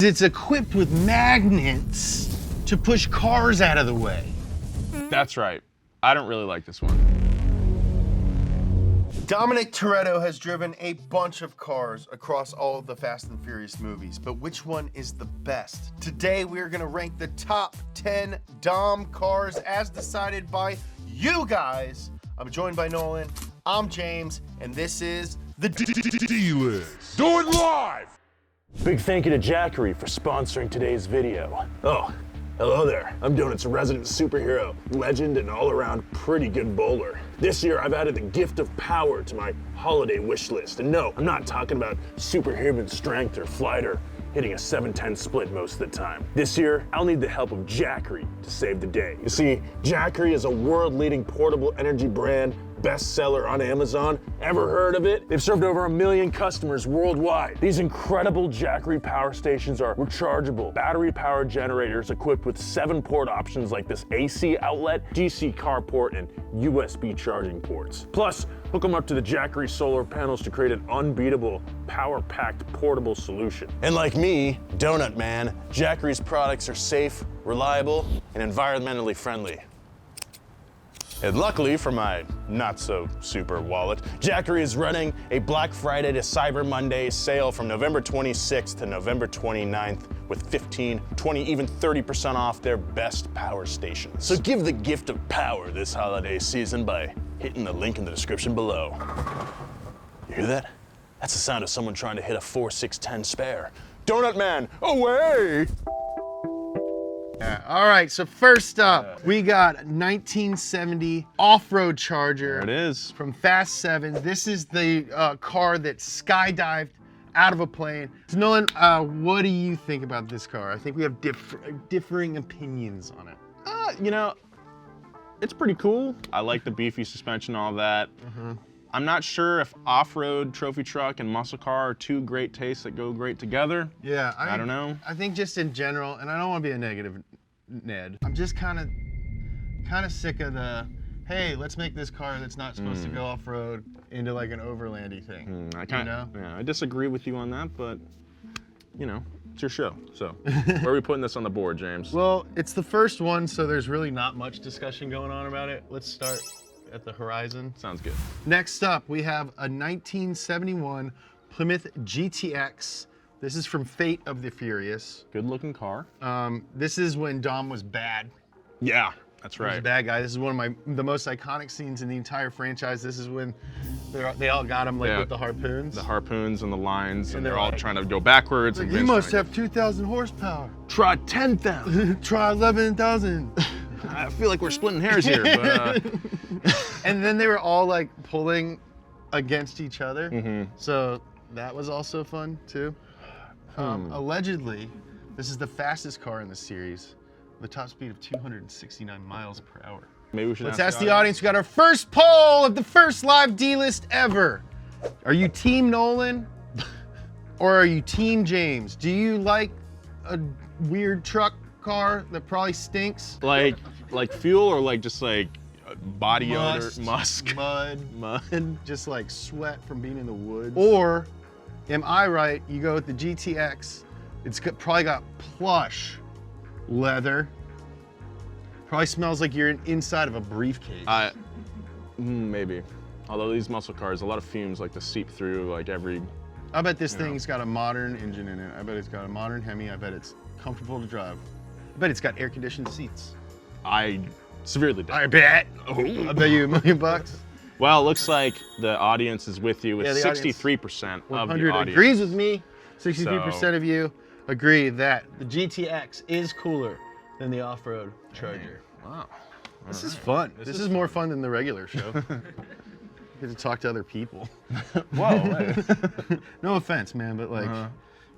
It's equipped with magnets to push cars out of the way. That's right. I don't really like this one. Dom Toretto has driven a bunch of cars across all of the Fast and Furious movies, but which one is the best? Today we're gonna rank the top 10 Dom cars as decided by you guys. I'm joined by Nolan, I'm James, and this is the Dealers. Do it live! Big thank you to Jackery for sponsoring today's video. Oh, hello there. I'm Donut's resident superhero, legend, and all-around pretty good bowler. This year, I've added the gift of power to my holiday wish list. And no, I'm not talking about superhuman strength or flight or hitting a 7-10 split most of the time. This year, I'll need the help of Jackery to save the day. You see, Jackery is a world-leading portable energy brand, bestseller on Amazon. Ever heard of it? They've served over 1 million customers worldwide. These incredible Jackery power stations are rechargeable, battery-powered generators equipped with 7-port options like this AC outlet, DC carport, and USB charging ports. Plus, hook them up to the Jackery solar panels to create an unbeatable, power-packed portable solution. And like me, Donut Man, Jackery's products are safe, reliable, and environmentally friendly. And luckily for my not-so-super wallet, Jackery is running a Black Friday to Cyber Monday sale from November 26th to November 29th with 15, 20, even 30% off their best power stations. So give the gift of power this holiday season by hitting the link in the description below. You hear that? That's the sound of someone trying to hit a 4-6-10 spare. Donut Man, away! All right, so first up, we got 1970 OffRoad Charger. There it is. From Fast 7. This is the car that skydived out of a plane. So Nolan, what do you think about this car? I think we have differing opinions on it. You know, it's pretty cool. I like the beefy suspension, all that. I'm not sure if off-road trophy truck and muscle car are two great tastes that go great together. Yeah, I don't know. I think just in general, and I don't want to be a negative Ned, I'm just kind of sick of the, hey, let's make this car that's not supposed to go off-road into like an overlandy thing. I disagree with you on that, but you know, it's your show. So where are we putting this on the board, James? Well, it's the first one, so there's really not much discussion going on about it. Let's start at the horizon. Sounds good. Next up, we have a 1971 Plymouth GTX. This is from Fate of the Furious. Good looking car. This is when Dom was bad. Yeah, that's He was a right. bad guy. This is one of the most iconic scenes in the entire franchise. This is when they all got him like with the harpoons. The harpoons and the lines, and they're they're all like, trying to go backwards. And You Vince must trying have 2,000 horsepower. try 10,000. Try 11,000. I feel like we're splitting hairs here, but And then they were all like pulling against each other. So that was also fun too. Allegedly, this is the fastest car in the series, with a top speed of 269 miles per hour. maybe we should Let's ask the audience. We got our first poll of the first live D-list ever. Are you Team Nolan or are you Team James? Do you like a weird truck car that probably stinks? Like fuel or like just like body odor, Musk, musk, mud, just like sweat from being in the woods. Or, am I right, you go with the GTX, probably got plush leather, probably smells like you're inside of a briefcase. Maybe. Although these muscle cars, a lot of fumes like to seep through like every. I bet this thing's got a modern engine in it. I bet it's got a modern Hemi. I bet it's comfortable to drive. I bet it's got air-conditioned seats. I severely doubt. I bet. I bet you $1 million. Well, it looks like the audience is with you with Yeah, the audience, 63% of the 100 audience. agrees with me. 63% So- of you agree that the GTX is cooler than the off-road Charger. Wow. This is fun. This is more fun than the regular show. Get to talk to other people. Whoa. No offense, man, but like,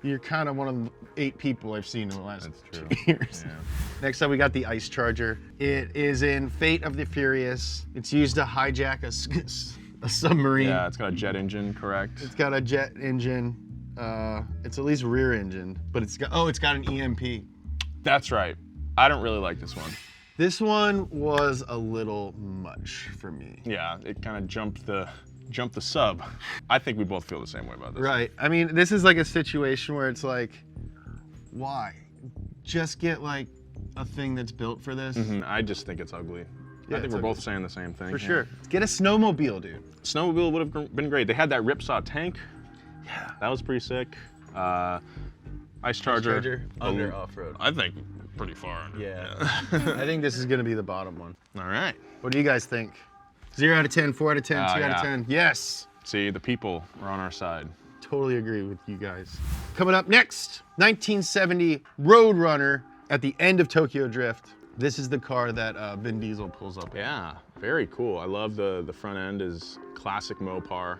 you're kind of one of the 8 people I've seen in the last That's 2 years. Yeah. Next up, we got the Ice Charger. It is in Fate of the Furious. It's used to hijack a submarine. Yeah, it's got a jet engine, correct? It's got a jet engine. It's at least rear engine, but it's got an EMP. That's right. I don't really like this one. This one was a little much for me. Yeah, it kind of jumped the sub. I think we both feel the same way about this. Right. I mean, this is like a situation where it's like, Why? Just get like a thing that's built for this. I just think it's ugly. Yeah, I think it's we're ugly. both saying the same thing. For sure. Get a snowmobile, dude. Snowmobile would have been great. They had that ripsaw tank. Yeah. That was pretty sick. Ice Charger. Under off-road. I think pretty far under. Yeah. I think this is gonna be the bottom one. All right. What do you guys think? 0 out of 10, 4 out of 10, 2 out of 10. Yes. See, the people are on our side. Totally agree with you guys. Coming up next, 1970 Roadrunner at the end of Tokyo Drift. This is the car that Vin Diesel pulls up in. Yeah, very cool. I love the front end is classic Mopar.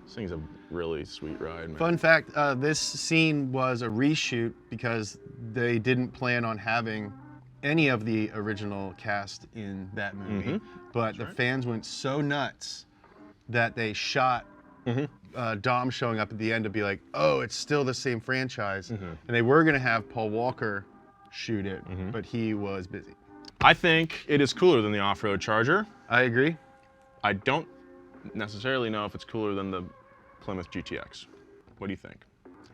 This thing's a really sweet ride, man. Fun fact, this scene was a reshoot because they didn't plan on having any of the original cast in that movie. But the fans went so nuts that they shot Dom showing up at the end to be like, oh, it's still the same franchise. And they were gonna have Paul Walker shoot it, but he was busy. I think it is cooler than the OffRoad Charger. I agree. I don't necessarily know if it's cooler than the Plymouth GTX. What do you think?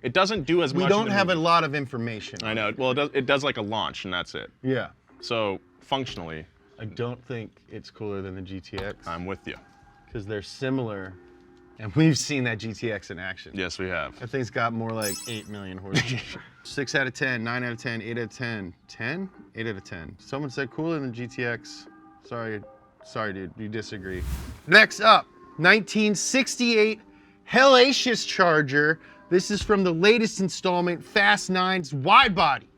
It doesn't do as much. We don't have a lot of information. I know. Well, it does like a launch, and that's it. Yeah. So functionally, I don't think it's cooler than the GTX I'm with you. because they're similar, and we've seen that GTX in action. Yes, we have. That thing's got more like 8 million horsepower. 6 out of 10, 9 out of 10, 8 out of 10. 10? 8 out of 10. Someone said cooler than GTX. Sorry, dude, you disagree. Next up, 1968 Hellacious Charger. This is from the latest installment, Fast 9's wide body,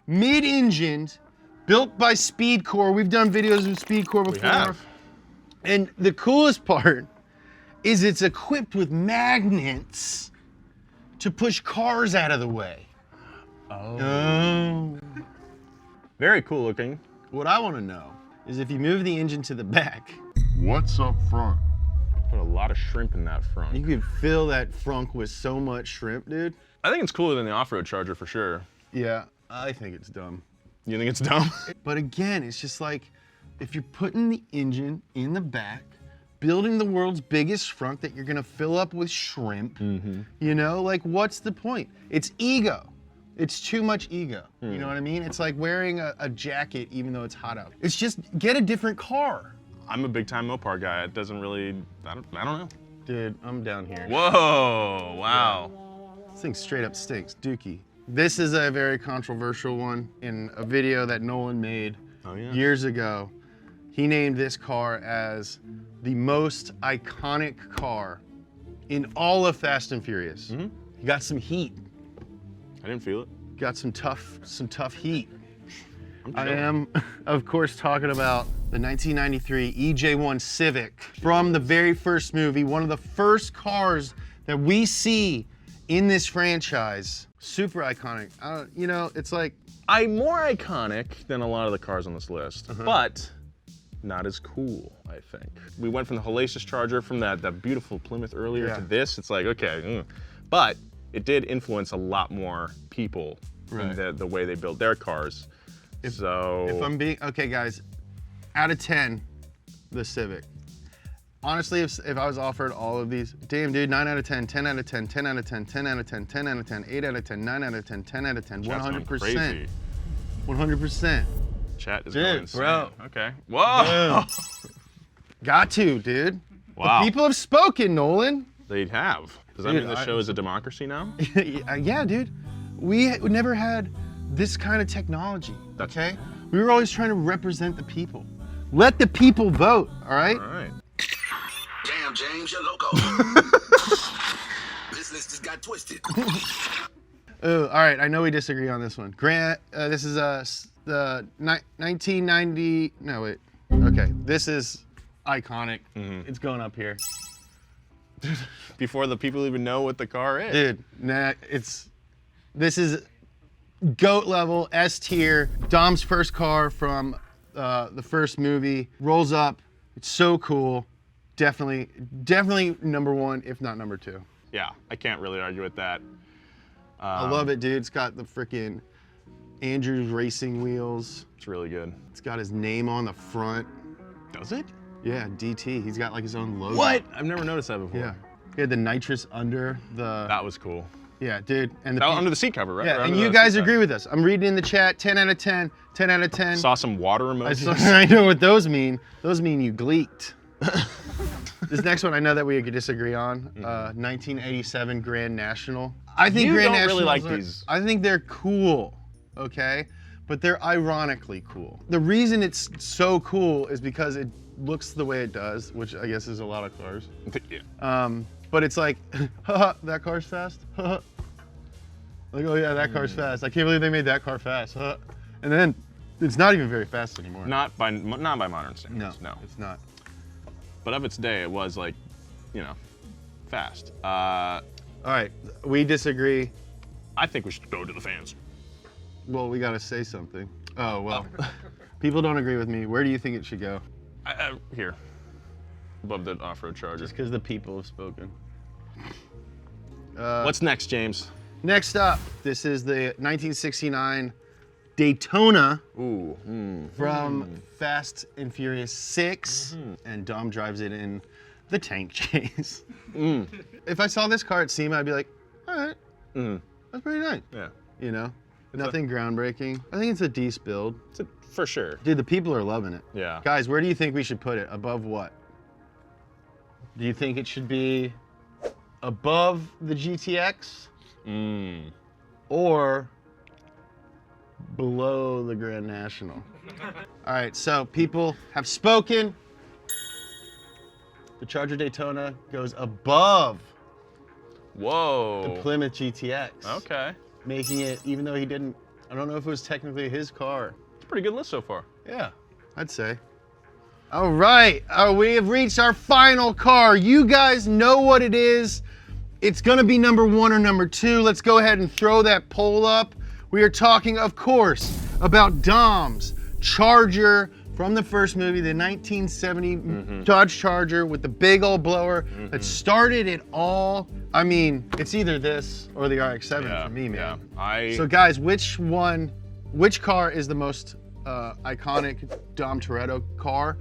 mid-engined, built by Speedcore. We've done videos of Speedcore before. We have. And the coolest part is it's equipped with magnets to push cars out of the way. Oh. Very cool looking. What I want to know is if you move the engine to the back, What's up front? Put a lot of shrimp in that front. you could fill that frunk with so much shrimp, dude. I think it's cooler than the OffRoad Charger for sure. Yeah, I think it's dumb. You think it's dumb? But again, it's just like, if you're putting the engine in the back, building the world's biggest frunk that you're gonna fill up with shrimp, you know, like what's the point? It's ego. It's too much ego. You know what I mean? It's like wearing a jacket even though it's hot out. It's just, get a different car. I'm a big time Mopar guy. It doesn't really, I don't know. Dude, I'm down here. Whoa, wow. This thing straight up stinks, dookie. This is a very controversial one in a video that Nolan made years ago. He named this car as the most iconic car in all of Fast and Furious. He got some heat. I didn't feel it. Got some tough heat. I'm I chilling. am, of course, talking about the 1993 EJ1 Civic from the very first movie, one of the first cars that we see in this franchise. Super iconic. You know, it's like, I'm more iconic than a lot of the cars on this list, but not as cool, I think. We went from the Hellacious Charger, from that beautiful Plymouth earlier to this. It's like, okay, but it did influence a lot more people in the way they built their cars. If I'm being, okay guys, out of 10, the Civic. Honestly, if I was offered all of these, damn dude, 9 out of 10, 10 out of 10, 10 out of 10, 10 out of 10, 10 out of 10, 8 out of 10, 9 out of 10, 10 out of 10, 100%. 100%. Chat is Dude, going insane. bro. Okay. Whoa. Got to, dude. Wow. The people have spoken, Nolan. They have. Does that Dude, mean the show is a democracy now? Yeah, dude. We never had this kind of technology, That's- okay? We were always trying to represent the people. Let the people vote, all right? All right. Damn, James, you're loco. This list just got twisted. Oh, all right, I know we disagree on this one. Grant, this is the 1990, no wait, okay. This is iconic. It's going up here. Before the people even know what the car is. Dude, nah, this is GOAT level, S tier. Dom's first car from the first movie. Rolls up, it's so cool. Definitely number one, if not number two. Yeah, I can't really argue with that. I love it, dude. It's got the freaking Andrews racing wheels. It's really good. It's got his name on the front. Does it? Yeah, DT. He's got like his own logo. What? I've never noticed that before. Yeah. He had the nitrous under the. That was cool. Yeah, dude. And Under the seat cover, right? Yeah, Or and under you the guys seat agree cover. with us. I'm reading in the chat, 10 out of 10, 10 out of 10. Saw some water emojis. I know what those mean. Those mean you gleeked. This next one I know that we could disagree on. 1987 Grand National. I think You Grand don't really Nationals like these. I think they're cool, okay? But they're ironically cool. The reason it's so cool is because it looks the way it does, which I guess is a lot of cars. Yeah. But it's like, haha, that car's fast. Haha. Like, oh yeah, that car's fast. I can't believe they made that car fast. Haha. And then it's not even very fast anymore. Not by modern standards. No. It's not. But of its day, it was like, you know, fast. All right, we disagree. I think we should go to the fans. Well, we gotta say something. Oh, well. People don't agree with me. Where do you think it should go? Here, above the off-road Charger. Just because the people have spoken. What's next, James? Next up, this is the 1969 Daytona Ooh. from Fast and Furious 6, and Dom drives it in the tank chase. If I saw this car at SEMA, I'd be like, all right, that's pretty nice. Yeah. You know, nothing groundbreaking. I think it's a decent build. For sure. Dude, the people are loving it. Yeah. Guys, where do you think we should put it? Above what? Do you think it should be above the GTX or below the Grand National? All right, so people have spoken. The Charger Daytona goes above Whoa. the Plymouth GTX. Okay. Making it, even though he didn't, I don't know if it was technically his car. It's a pretty good list so far. Yeah, I'd say. All right, we have reached our final car. You guys know what it is. It's gonna be number 1 or number 2. Let's go ahead and throw that poll up. We are talking, of course, about Dom's Charger from the first movie, the 1970 Dodge Charger with the big old blower that started it all. I mean, it's either this or the RX-7 for me, man. Yeah. So guys, which car is the most iconic Dom Toretto car?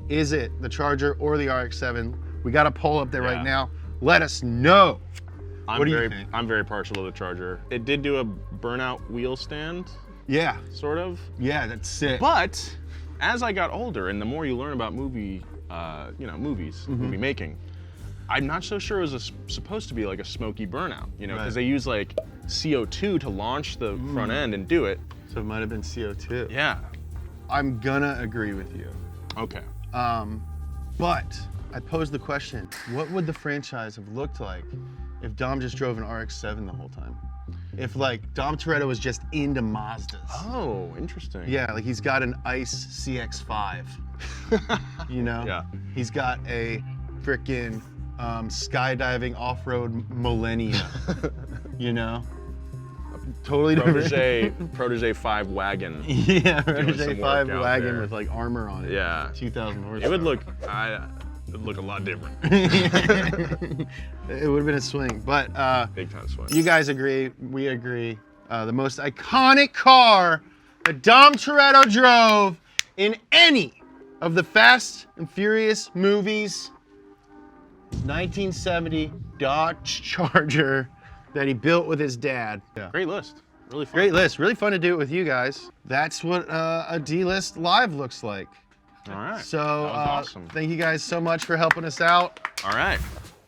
Is it the Charger or the RX-7? We got a poll up there right now. Let us know. What do you think? I'm very partial to the Charger. It did do a burnout wheel stand, Yeah. sort of. Yeah, that's sick. But as I got older, and the more you learn about movies, movie making, I'm not so sure it was supposed to be like a smoky burnout, you know, because they use like CO2 to launch the front end and do it. So it might have been CO2. Yeah. I'm gonna agree with you. Okay. But I posed the question, what would the franchise have looked like if Dom just drove an RX-7 the whole time? If like Dom Toretto was just into Mazdas. Oh, interesting. Yeah, like he's got an ICE CX-5, you know? Yeah. He's got a frickin' skydiving off-road Millennia, you know? Totally different. Protege 5 wagon. Yeah, Doing Protege some 5 work out wagon there. with like armor on it. Yeah. 2,000 horsepower. It would look, it'd look a lot different. It would have been a swing, but Big time swing. you guys agree, we agree. The most iconic car that Dom Toretto drove in any of the Fast and Furious movies, 1970 Dodge Charger that he built with his dad. Yeah. Great list. Really fun. Great list, really fun to do it with you guys. That's what a D-list live looks like. All right. So that was awesome. thank you guys so much for helping us out. All right.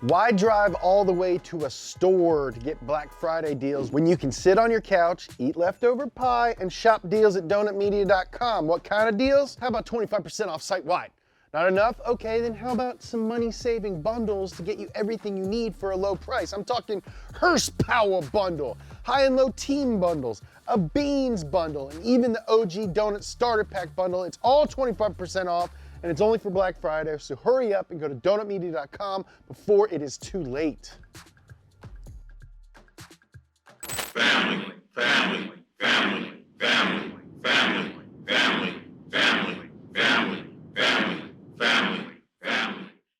Why drive all the way to a store to get Black Friday deals when you can sit on your couch, eat leftover pie, and shop deals at donutmedia.com? What kind of deals? How about 25% off site-wide? Not enough? Okay, then how about some money-saving bundles to get you everything you need for a low price? I'm talking Hearst Power Bundle, high and low team bundles, a beans bundle, and even the OG Donut Starter Pack bundle. It's all 25% off, and it's only for Black Friday, so hurry up and go to donutmedia.com before it is too late.